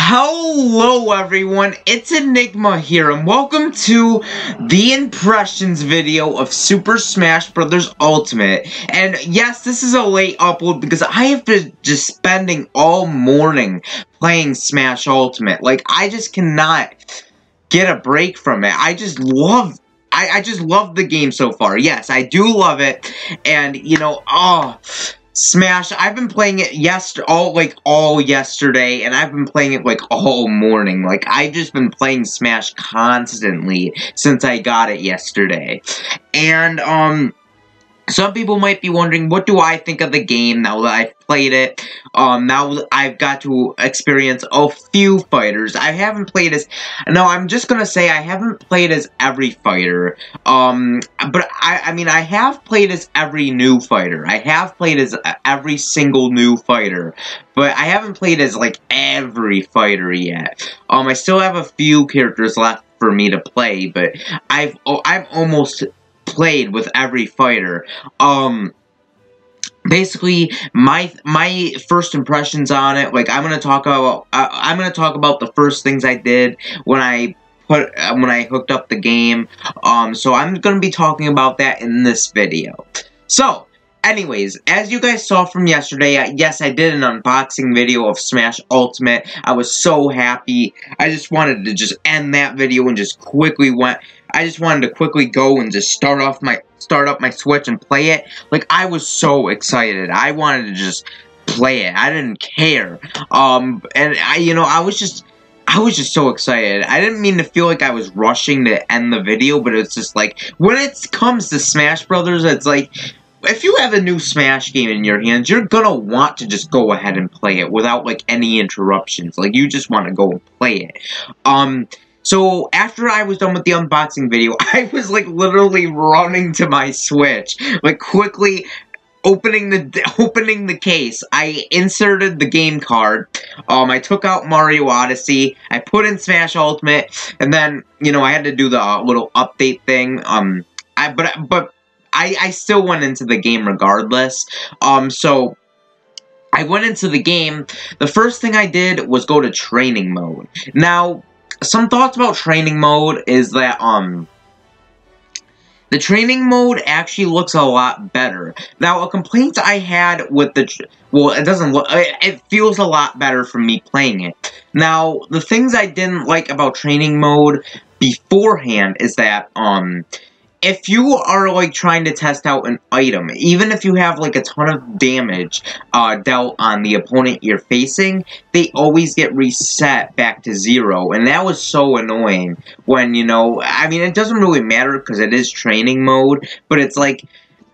Hello everyone, it's Enigma here, and welcome to the impressions video of Super Smash Bros. Ultimate. And yes, this is a late upload because I have been just spending all morning playing Smash Ultimate. Like, I just cannot get a break from it. I just love the game so far. Yes, I do love it, and you know, Smash, I've been playing it all yesterday, and I've been playing it like all morning. Like, I've just been playing Smash constantly since I got it yesterday. And some people might be wondering, what do I think of the game now that I've played it? Now I've got to experience a few fighters. I haven't played as... No, I'm just gonna say I haven't played as every fighter. But I mean, I have played as every new fighter. I have played as every single new fighter. But I haven't played as, like, every fighter yet. I still have a few characters left for me to play, but I've almost played with every fighter. Basically, my first impressions on it, like, I'm gonna talk about the first things I did when I hooked up the game. So I'm gonna be talking about that in this video. So, anyways, as you guys saw from yesterday, yes, I did an unboxing video of Smash Ultimate. I was so happy. I just wanted to just end that video and just I just wanted to quickly go and just start up my Switch and play it. Like, I was so excited. I wanted to just play it. I didn't care. And I was just so excited. I didn't mean to feel like I was rushing to end the video, but it's just like, when it comes to Smash Brothers, it's like, if you have a new Smash game in your hands, you're gonna want to just go ahead and play it without, like, any interruptions. Like, you just want to go and play it. So, after I was done with the unboxing video, I was, like, literally running to my Switch. Like, quickly opening the case. I inserted the game card. I took out Mario Odyssey. I put in Smash Ultimate. And then, you know, I had to do the little update thing. But I still went into the game regardless. So I went into the game. The first thing I did was go to training mode. Now, some thoughts about training mode is that, the training mode actually looks a lot better. Now, a complaint I had with it feels a lot better from me playing it. Now, the things I didn't like about training mode beforehand is that, if you are, like, trying to test out an item, even if you have, like, a ton of damage dealt on the opponent you're facing, they always get reset back to 0, and that was so annoying when, you know, I mean, it doesn't really matter because it is training mode, but it's like,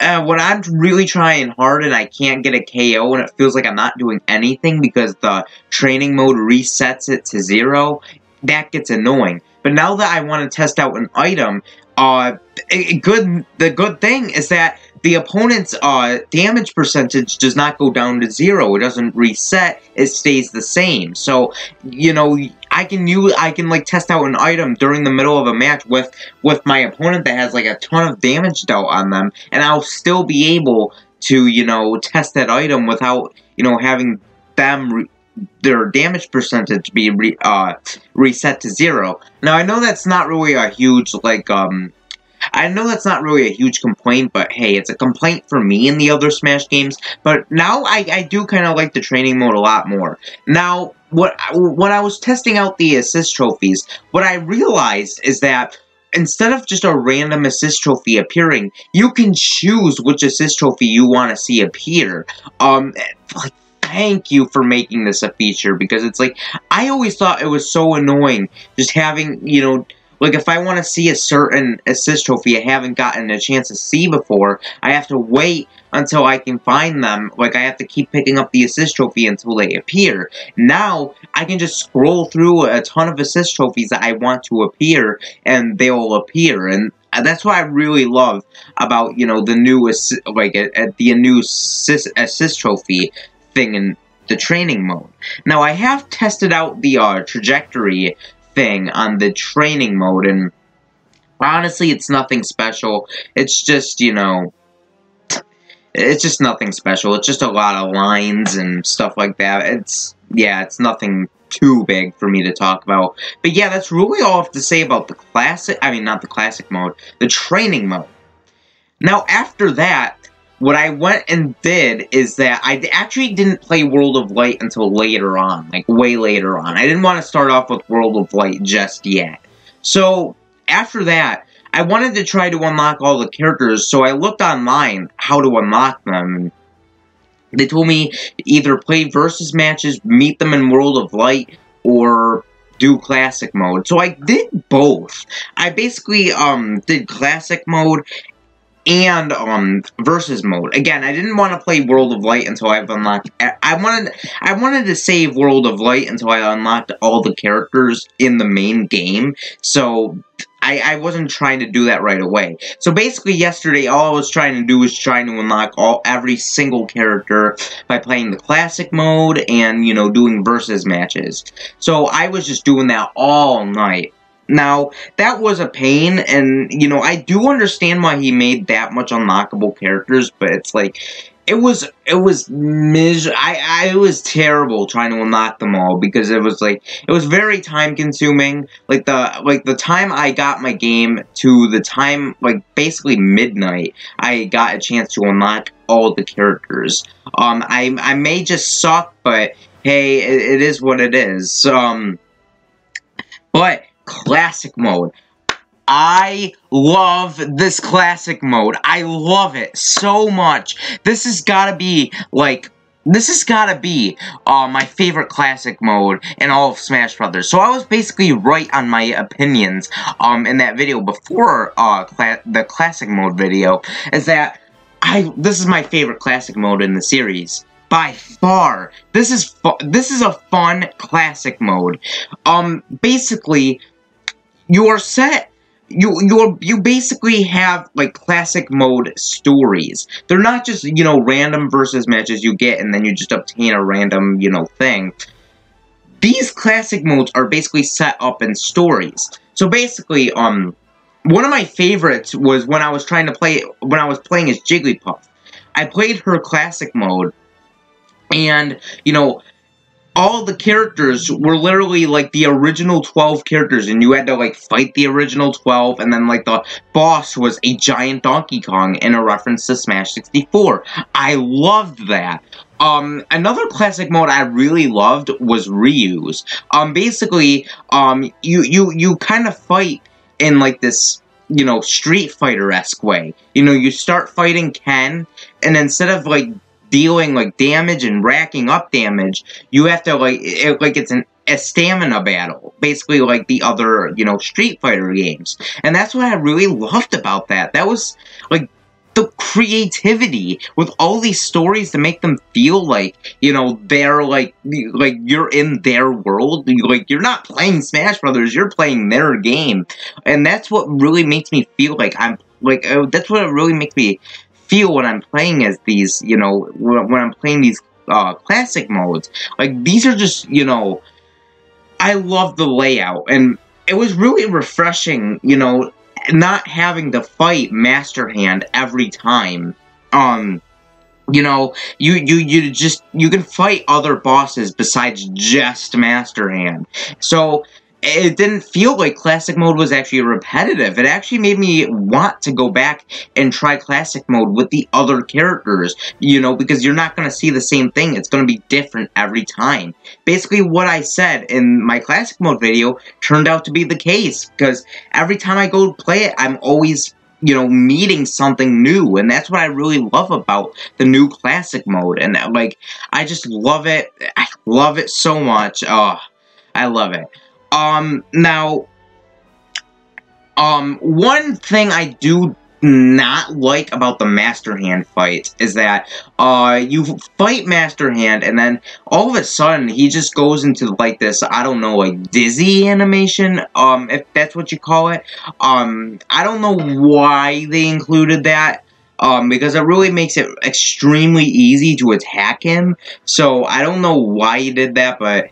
when I'm really trying hard and I can't get a KO and it feels like I'm not doing anything because the training mode resets it to 0, that gets annoying. But now that I want to test out an item, the good thing is that the opponent's damage percentage does not go down to 0. It doesn't reset. It stays the same. So, you know, I can like test out an item during the middle of a match with my opponent that has like a ton of damage dealt on them, and I'll still be able to, you know, test that item without, you know, having them their damage percentage be reset to 0. Now, I know that's not really a huge, like, I know that's not really a huge complaint, but hey, it's a complaint for me in the other Smash games. But now I do kind of like the training mode a lot more. Now, when I was testing out the assist trophies, what I realized is that instead of just a random assist trophy appearing, you can choose which assist trophy you want to see appear. Like, thank you for making this a feature, because it's like, I always thought it was so annoying just having, you know, like, if I want to see a certain assist trophy I haven't gotten a chance to see before, I have to wait until I can find them. Like, I have to keep picking up the assist trophy until they appear. Now, I can just scroll through a ton of assist trophies that I want to appear, and they'll appear. And that's what I really love about, you know, the new, assist trophy thing in the training mode. Now, I have tested out the trajectory thing on the training mode, and honestly, it's nothing special. It's just, you know, it's just nothing special. It's just a lot of lines and stuff like that. It's nothing too big for me to talk about. But yeah, that's really all I have to say about the classic, I mean, not the classic mode, the training mode. Now, after that, what I went and did is that I actually didn't play World of Light until later on, like way later on. I didn't want to start off with World of Light just yet. So, after that, I wanted to try to unlock all the characters, so I looked online how to unlock them. They told me either play versus matches, meet them in World of Light, or do classic mode. So I did both. I basically did classic mode and versus mode. Again, I didn't want to play World of Light until I've unlocked. I wanted to save World of Light until I unlocked all the characters in the main game. So I wasn't trying to do that right away. So basically, yesterday, all I was trying to do was trying to unlock every single character by playing the classic mode and, you know, doing versus matches. So I was just doing that all night. Now, that was a pain, and, you know, I do understand why he made that much unlockable characters, but it's like, it was terrible trying to unlock them all, because it was very time-consuming. Like, the time I got my game to the time, like, basically midnight, I got a chance to unlock all the characters. I may just suck, but, hey, it is what it is. But classic mode. I love this classic mode. I love it so much. This has gotta be, my favorite classic mode in all of Smash Brothers. So I was basically right on my opinions, in that video before, the classic mode video, is that this is my favorite classic mode in the series. By far. This is a fun classic mode. Basically, you're set. You basically have, like, classic mode stories. They're not just, you know, random versus matches you get and then you just obtain a random, you know, thing. These classic modes are basically set up in stories. So basically, one of my favorites was when I was playing as Jigglypuff. I played her classic mode, and, you know, all the characters were literally, like, the original 12 characters, and you had to, like, fight the original 12, and then, like, the boss was a giant Donkey Kong in a reference to Smash 64. I loved that. Another classic mode I really loved was Ryu's. Basically, you kind of fight in, like, this, you know, Street Fighter-esque way. You know, you start fighting Ken, and instead of, like, dealing, like, damage and racking up damage, you have to, it's a stamina battle, basically like the other, you know, Street Fighter games. And that's what I really loved about that. That was, like, the creativity with all these stories to make them feel like, you know, they're, like you're in their world. Like, you're not playing Smash Brothers, you're playing their game. And that's what really makes me feel like that's what really makes me feel when I'm playing as these, you know, when I'm playing these classic modes. Like, these are just, you know, I love the layout, and it was really refreshing, you know, not having to fight Master Hand every time. You know, you can fight other bosses besides just Master Hand. So it didn't feel like classic mode was actually repetitive. It actually made me want to go back and try classic mode with the other characters, you know, because you're not going to see the same thing. It's going to be different every time. Basically, what I said in my classic mode video turned out to be the case, because every time I go play it, I'm always, you know, meeting something new, and that's what I really love about the new classic mode, and, like, I just love it. I love it so much. Oh, I love it. Now, one thing I do not like about the Master Hand fight is that, you fight Master Hand, and then all of a sudden, he just goes into, like, this, I don't know, like, dizzy animation, if that's what you call it. I don't know why they included that, because it really makes it extremely easy to attack him, so I don't know why he did that, but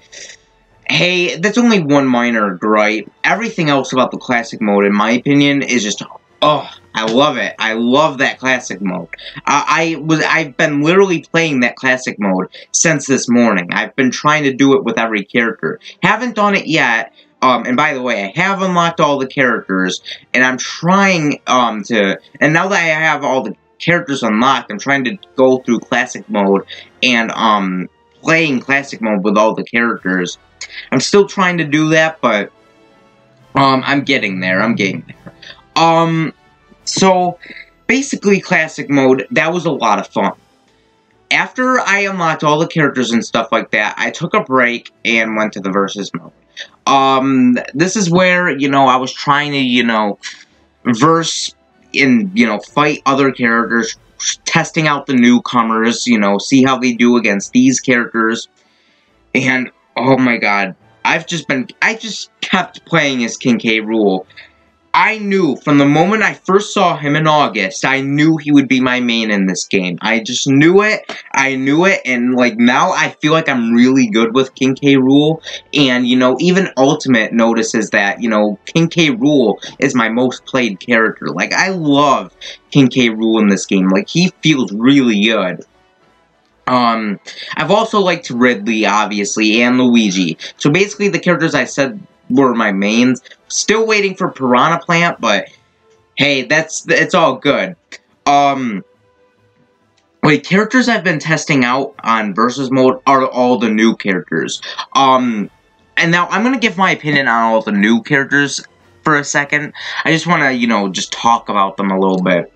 hey, that's only one minor gripe. Everything else about the classic mode, in my opinion, is just, oh, I love it. I love that classic mode. I've been literally playing that classic mode since this morning. I've been trying to do it with every character. Haven't done it yet. And by the way, I have unlocked all the characters, and I'm trying, and now that I have all the characters unlocked, I'm trying to go through classic mode, and, playing classic mode with all the characters. I'm still trying to do that, but, I'm getting there. So, basically, classic mode, that was a lot of fun. After I unlocked all the characters and stuff like that, I took a break and went to the versus mode. This is where, I was trying to, verse and, fight other characters, testing out the newcomers, see how they do against these characters. And, oh my god, I just kept playing as King K. Rool. I knew, from the moment I first saw him in August, I knew he would be my main in this game. I just knew it, and, now I feel like I'm really good with King K. Rool, and, even Ultimate notices that, King K. Rool is my most played character. I love King K. Rool in this game. He feels really good. I've also liked Ridley, obviously, and Luigi. So basically, the characters I said were my mains. Still waiting for Piranha Plant, but hey, it's all good. Characters I've been testing out on versus mode are all the new characters. And now I'm gonna give my opinion on all the new characters for a second. I just wanna, just talk about them a little bit.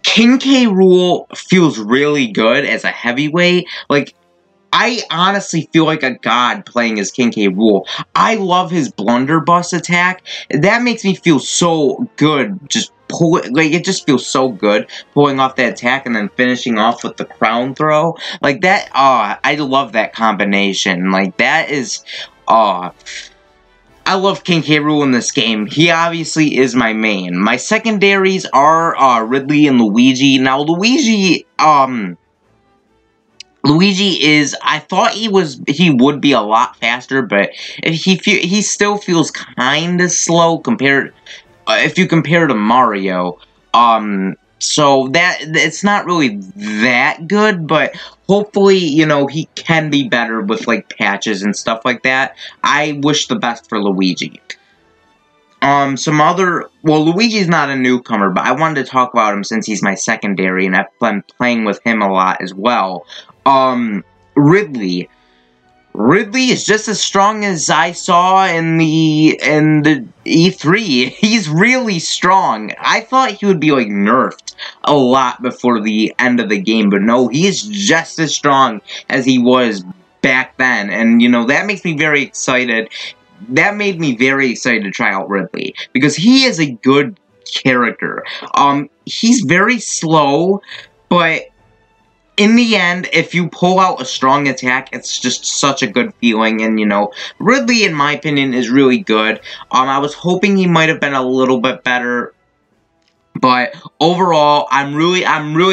King K. Rool feels really good as a heavyweight. I honestly feel like a god playing as King K. Rool. I love his blunderbuss attack. That makes me feel so good. It just feels so good pulling off that attack and then finishing off with the crown throw. I love that combination. That is, I love King K. Rool in this game. He obviously is my main. My secondaries are Ridley and Luigi. Now, Luigi is, I thought he would be a lot faster, but he still feels kind of slow if you compare to Mario. So it's not really that good, but hopefully, he can be better with, patches and stuff like that. I wish the best for Luigi. Luigi's not a newcomer, but I wanted to talk about him since he's my secondary, and I've been playing with him a lot as well. Ridley. Ridley is just as strong as I saw in the E3. He's really strong. I thought he would be, nerfed a lot before the end of the game, but no, he's just as strong as he was back then, and, that makes me very excited. That made me very excited to try out Ridley, because he is a good character. He's very slow, but in the end, if you pull out a strong attack, it's just such a good feeling, and, Ridley, in my opinion, is really good. I was hoping he might have been a little bit better, but overall, I'm really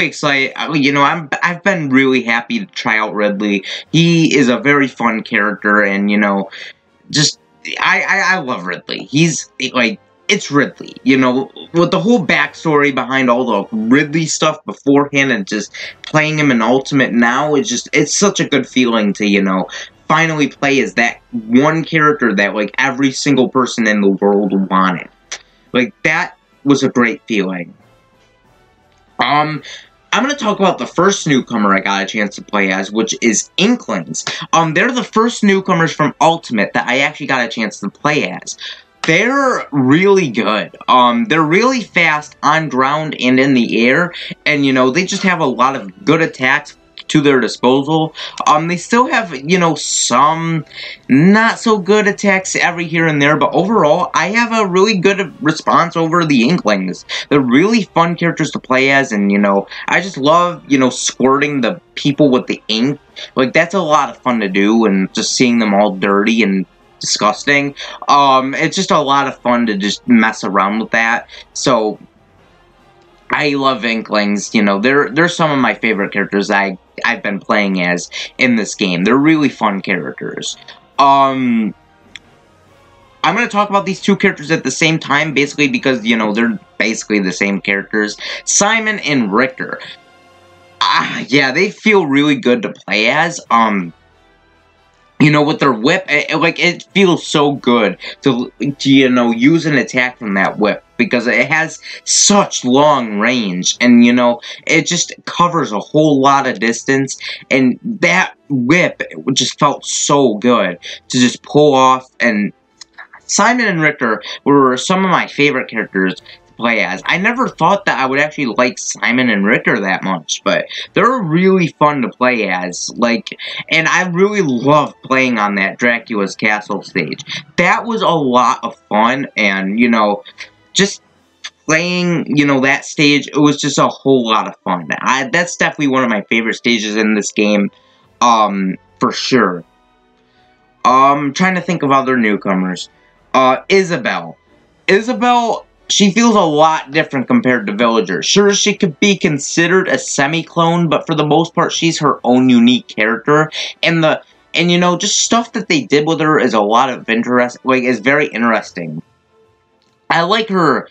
excited. I've been really happy to try out Ridley. He is a very fun character, and, I love Ridley. He's, it's Ridley, with the whole backstory behind all the Ridley stuff beforehand and just playing him in Ultimate now, it's such a good feeling to, finally play as that one character that, every single person in the world wanted. That was a great feeling. I'm going to talk about the first newcomer I got a chance to play as, which is Inklings. They're the first newcomers from Ultimate that I actually got a chance to play as. They're really good. They're really fast on ground and in the air, and, they just have a lot of good attacks to their disposal. They still have, some not so good attacks every here and there, but overall, I have a really good response over the Inklings. They're really fun characters to play as, and, I just love, squirting the people with the ink. That's a lot of fun to do, and just seeing them all dirty and disgusting. It's just a lot of fun to just mess around with that. So I love Inklings. They're some of my favorite characters I've been playing as in this game. They're really fun characters. I'm going to talk about these two characters at the same time, basically because, you know, they're basically the same characters. Simon and Richter. Yeah, they feel really good to play as. You know, with their whip, it feels so good to, you know, use an attack from that whip, because it has such long range, and, you know, it just covers a whole lot of distance, and that whip, it just felt so good to just pull off. And Simon and Richter were some of my favorite characters to play as. I never thought that I would actually like Simon and Richter that much, but they're really fun to play as. Like, and I really love playing on that Dracula's Castle stage. That was a lot of fun, and, you know, just playing, you know, that stage, it was just a whole lot of fun. That's definitely one of my favorite stages in this game, for sure. Trying to think of other newcomers. Isabel. Isabel, she feels a lot different compared to Villager. Sure, she could be considered a semi-clone, but for the most part, she's her own unique character. And you know, just stuff that they did with her is a lot of interest, like, is very interesting. I like her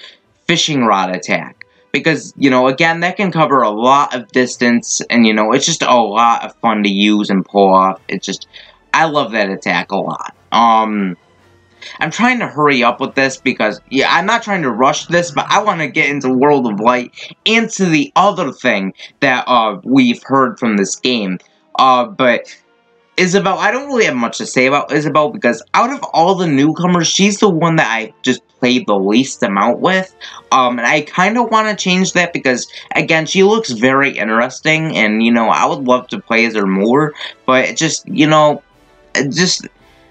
fishing rod attack, because, you know, again, that can cover a lot of distance, and, you know, it's just a lot of fun to use and pull off. It's just, I love that attack a lot. I'm trying to hurry up with this because, yeah, I'm not trying to rush this, but I want to get into World of Light, into the other thing that, we've heard from this game. But Isabel, I don't really have much to say about Isabel, because out of all the newcomers, she's the one that I just played the least amount with. And I kind of want to change that, because, again, she looks very interesting, and, you know, I would love to play as her more, but it just, you know,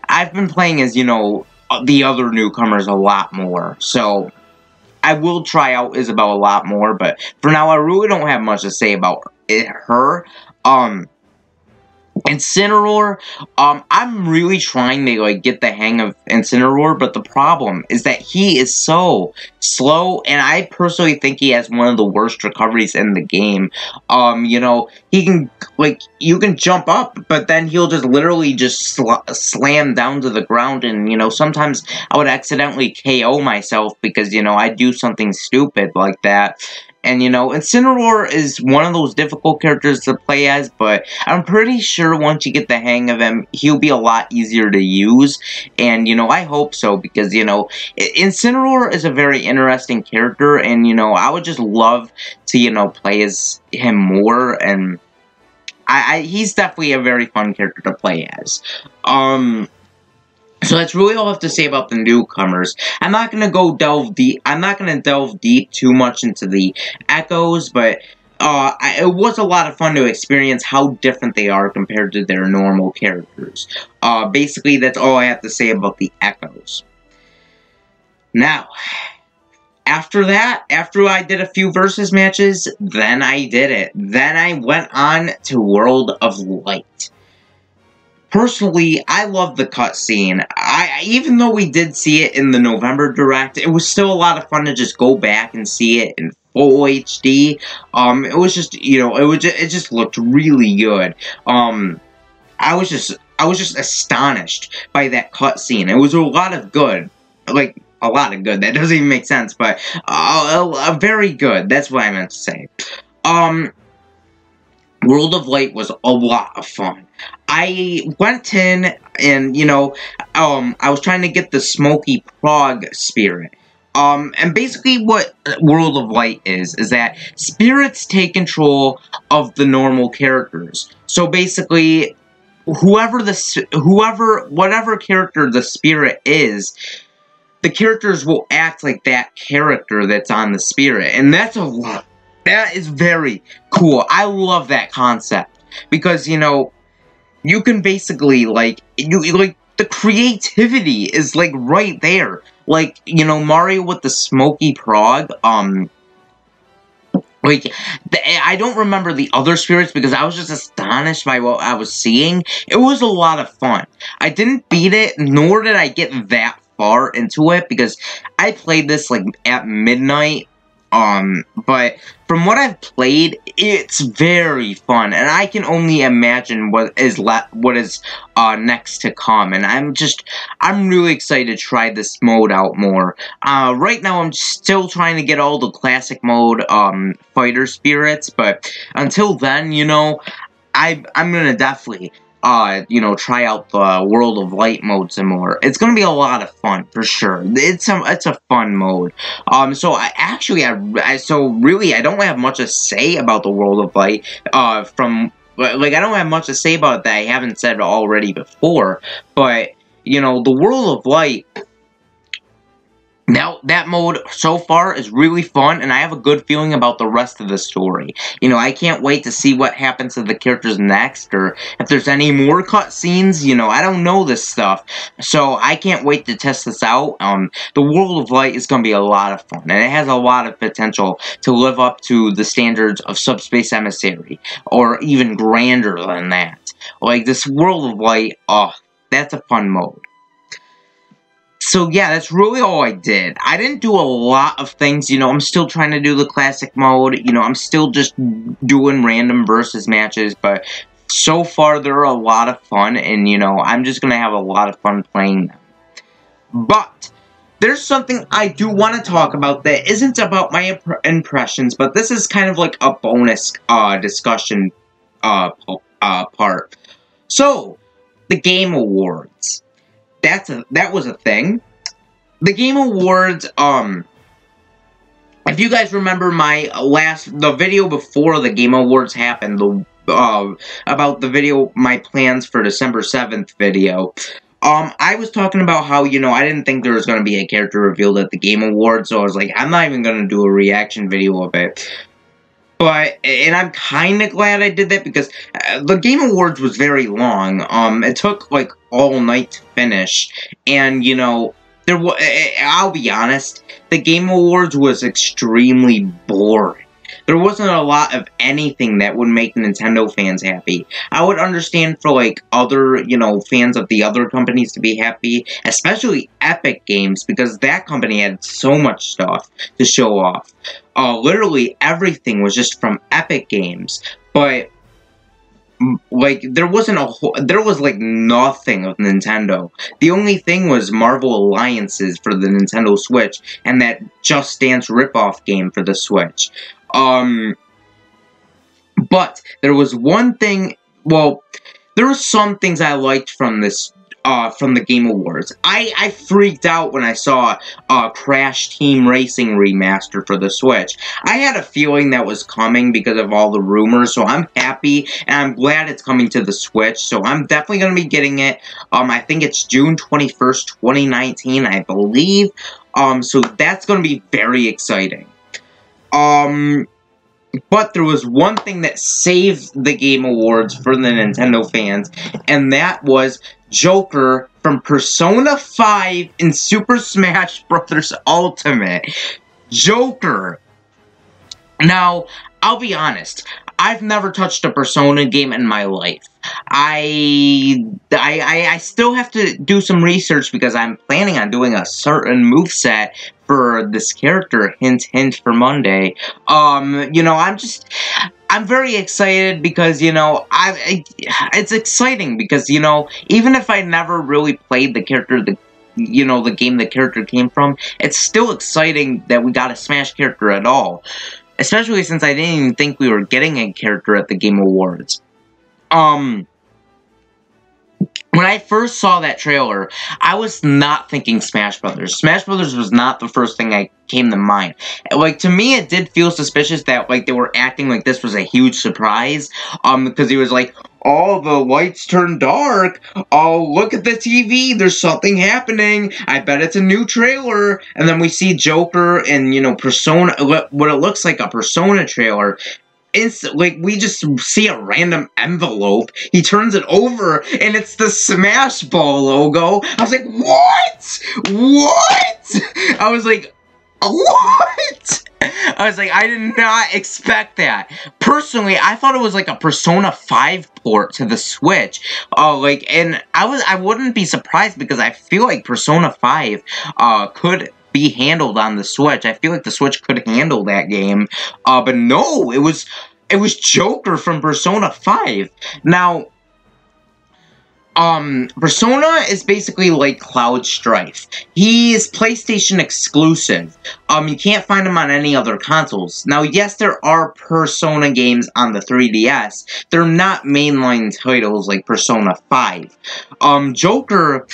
I've been playing as, you know, the other newcomers a lot more, so I will try out Isabel a lot more, but for now, I really don't have much to say about her. Incineroar, I'm really trying to, like, get the hang of Incineroar, but the problem is that he is so slow, and I personally think he has one of the worst recoveries in the game. You know, he can, like, you can jump up, but then he'll just literally just slam down to the ground, and, you know, sometimes I would accidentally KO myself because, you know, I do something stupid like that. And, you know, Incineroar is one of those difficult characters to play as, but I'm pretty sure once you get the hang of him, he'll be a lot easier to use. And, you know, I hope so, because, you know, Incineroar is a very interesting character, and, you know, I would just love to, you know, play as him more, and he's definitely a very fun character to play as. So that's really all I have to say about the newcomers. I'm not gonna delve deep too much into the echoes, but it was a lot of fun to experience how different they are compared to their normal characters. Basically, that's all I have to say about the echoes. Now, after that, after I did a few versus matches, then I did it. Then I went on to World of Light. Personally, I love the cutscene. Even though we did see it in the November Direct, it was still a lot of fun to just go back and see it in full HD. It was just, you know, it just looked really good. I was just astonished by that cutscene. It was a lot of good, like a lot of good. That doesn't even make sense, but very good. That's what I meant to say. World of Light was a lot of fun. I went in and, you know, I was trying to get the Smoky Prog spirit. And basically what World of Light is that spirits take control of the normal characters. So basically, whatever character the spirit is, the characters will act like that character that's on the spirit. And that's a lot. That is very cool. I love that concept. Because, you know, you can basically, like, the creativity is, like, right there. Like, you know, Mario with the Smoky Prog, like, I don't remember the other spirits because I was just astonished by what I was seeing. It was a lot of fun. I didn't beat it, nor did I get that far into it, because I played this, like, at midnight. But from what I've played, it's very fun, and I can only imagine what is next to come, and I'm really excited to try this mode out more. Right now I'm still trying to get all the classic mode, fighter spirits, but until then, you know, I'm gonna definitely try out the World of Light mode some more. It's gonna be a lot of fun for sure. It's a fun mode. So really I don't have much to say about the World of Light. I don't have much to say about it that I haven't said already before. But you know, the World of Light. Now, that mode, so far, is really fun, and I have a good feeling about the rest of the story. You know, I can't wait to see what happens to the characters next, or if there's any more cutscenes. You know, I don't know this stuff, so I can't wait to test this out. The World of Light is going to be a lot of fun, and it has a lot of potential to live up to the standards of Subspace Emissary, or even grander than that. Like, this World of Light, that's a fun mode. So yeah, that's really all I did. I didn't do a lot of things, you know, I'm still trying to do the classic mode, you know, I'm still just doing random versus matches, but so far they're a lot of fun, and you know, I'm just gonna have a lot of fun playing them. But there's something I do want to talk about that isn't about my impressions, but this is kind of like a bonus discussion part. So, the Game Awards. That was a thing. The Game Awards, if you guys remember the video before the Game Awards happened, about the video, my plans for December 7th video, I was talking about how, you know, I didn't think there was going to be a character revealed at the Game Awards, so I was like, I'm not even going to do a reaction video of it. And I'm kind of glad I did that, because the Game Awards was very long. It took, like, all night to finish. And, you know, I'll be honest, the Game Awards was extremely boring. There wasn't a lot of anything that would make Nintendo fans happy. I would understand for, like, other, you know, fans of the other companies to be happy, especially Epic Games, because that company had so much stuff to show off. Literally everything was just from Epic Games, but like there was like nothing of Nintendo. The only thing was Marvel Alliances for the Nintendo Switch, and that Just Dance ripoff game for the Switch. But there was one thing, well, there were some things I liked from this, from the Game Awards. I freaked out when I saw Crash Team Racing Remaster for the Switch. I had a feeling that was coming because of all the rumors, so I'm happy, and I'm glad it's coming to the Switch, so I'm definitely going to be getting it. I think it's June 21st, 2019, I believe. So that's going to be very exciting. But there was one thing that saved the Game Awards for the Nintendo fans, and that was Joker from Persona 5 in Super Smash Bros. Ultimate. Joker. Now, I'll be honest, I've never touched a Persona game in my life. I still have to do some research because I'm planning on doing a certain moveset for this character, hint hint for Monday. You know, I'm very excited because, you know, it's exciting because, you know, even if I never really played the character, the game the character came from, it's still exciting that we got a Smash character at all. Especially since I didn't even think we were getting a character at the Game Awards. When I first saw that trailer, I was not thinking Smash Brothers. Smash Brothers was not the first thing that came to mind. Like, to me, it did feel suspicious that, like, they were acting like this was a huge surprise. Because he was like, oh, the lights turn dark. Oh, look at the TV. There's something happening. I bet it's a new trailer. And then we see Joker and, you know, Persona, what it looks like a Persona trailer. Like, we just see a random envelope. He turns it over, and it's the Smash Ball logo. I was like, what? What? I was like, what? I was like, I did not expect that. Personally, I thought it was like a Persona 5 port to the Switch. And I wouldn't be surprised because I feel like Persona 5 could be handled on the Switch. I feel like the Switch could handle that game, but no, it was Joker from Persona 5. Now, Persona is basically like Cloud Strife. He is PlayStation exclusive. You can't find him on any other consoles. Now, yes, there are Persona games on the 3DS. They're not mainline titles like Persona 5. Joker,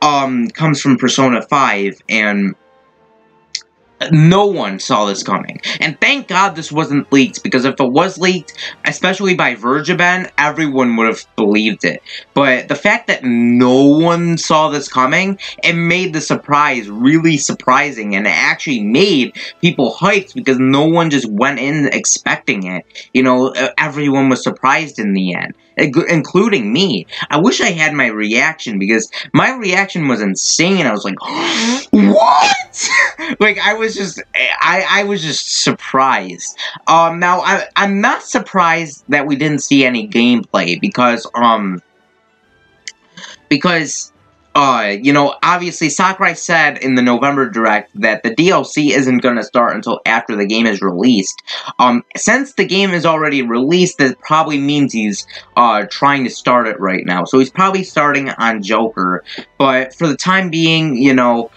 comes from Persona 5, and no one saw this coming. And thank God this wasn't leaked, because if it was leaked, especially by Vergaben, everyone would have believed it. But the fact that no one saw this coming, it made the surprise really surprising, and it actually made people hyped, because no one just went in expecting it. You know, everyone was surprised in the end, including me. I wish I had my reaction, because my reaction was insane. I was like, what? Like, I was just surprised. Now, I'm not surprised that we didn't see any gameplay, because, you know, obviously Sakurai said in the November Direct that the DLC isn't gonna start until after the game is released. Since the game is already released, that probably means he's, trying to start it right now. So he's probably starting on Joker, but for the time being, you know,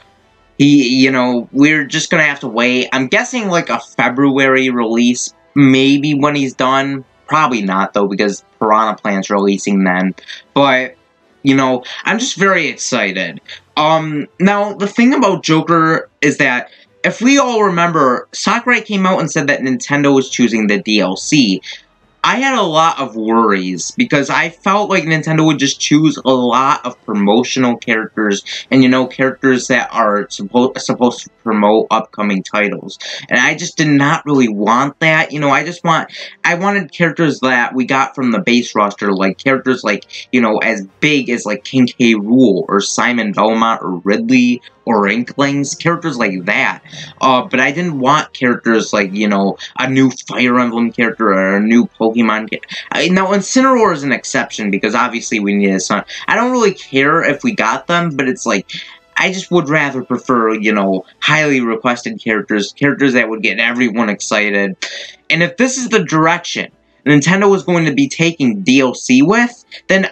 we're just gonna have to wait. I'm guessing like a February release, maybe when he's done. Probably not, though, because Piranha Plant's releasing then. But, you know, I'm just very excited. Now, the thing about Joker is that, if we all remember, Sakurai came out and said that Nintendo was choosing the DLC. I had a lot of worries, because I felt like Nintendo would just choose a lot of promotional characters, and, you know, characters that are supposed to promote upcoming titles. And I just did not really want that. You know, I wanted characters that we got from the base roster, like characters like, you know, as big as like King K. Rool, or Simon Belmont, or Ridley, or Inklings, characters like that. But I didn't want characters like, you know, a new Fire Emblem character, or a new Pokemon character. Now, Incineroar is an exception, because obviously we need a son. I don't really care if we got them, but it's like, I just would rather prefer, you know, highly requested characters that would get everyone excited. And if this is the direction Nintendo is going to be taking DLC with, then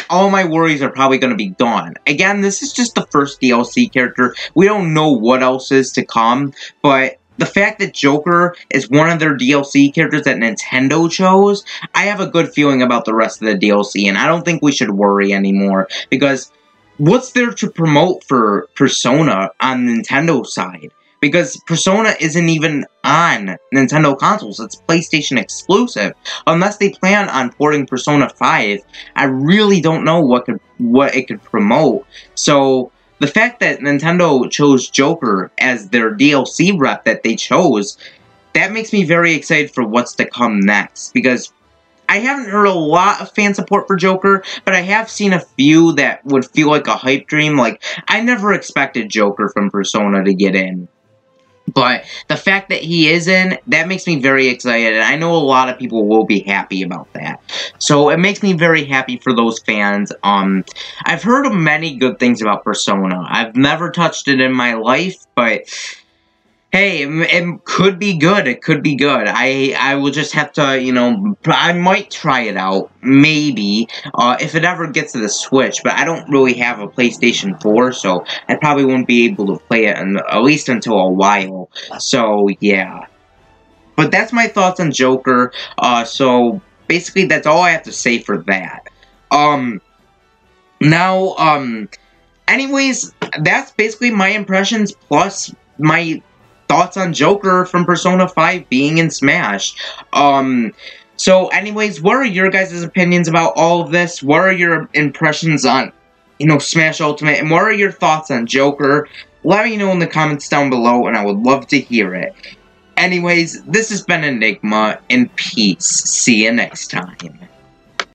all my worries are probably going to be gone. Again, this is just the first DLC character. We don't know what else is to come, but the fact that Joker is one of their DLC characters that Nintendo chose, I have a good feeling about the rest of the DLC, and I don't think we should worry anymore, because what's there to promote for Persona on Nintendo's side? Because Persona isn't even on Nintendo consoles. It's PlayStation exclusive. Unless they plan on porting Persona 5, I really don't know what it could promote. So, the fact that Nintendo chose Joker as their DLC rep that they chose, that makes me very excited for what's to come next. Because I haven't heard a lot of fan support for Joker, but I have seen a few that would feel like a hype dream. Like, I never expected Joker from Persona to get in. But the fact that he is in, that makes me very excited, and I know a lot of people will be happy about that. So it makes me very happy for those fans. I've heard many good things about Persona. I've never touched it in my life, but hey, it could be good. It could be good. I will just have to, you know, I might try it out, maybe, if it ever gets to the Switch, but I don't really have a PlayStation 4, so I probably won't be able to play it, at least until a while, so, yeah. But that's my thoughts on Joker, so, basically, that's all I have to say for that. Anyways, that's basically my impressions, plus my thoughts on Joker from Persona 5 being in Smash. So anyways, what are your guys' opinions about all of this? What are your impressions on, you know, Smash Ultimate? And what are your thoughts on Joker? Let me know in the comments down below, and I would love to hear it. Anyways, this has been Enigma, and peace. See you next time.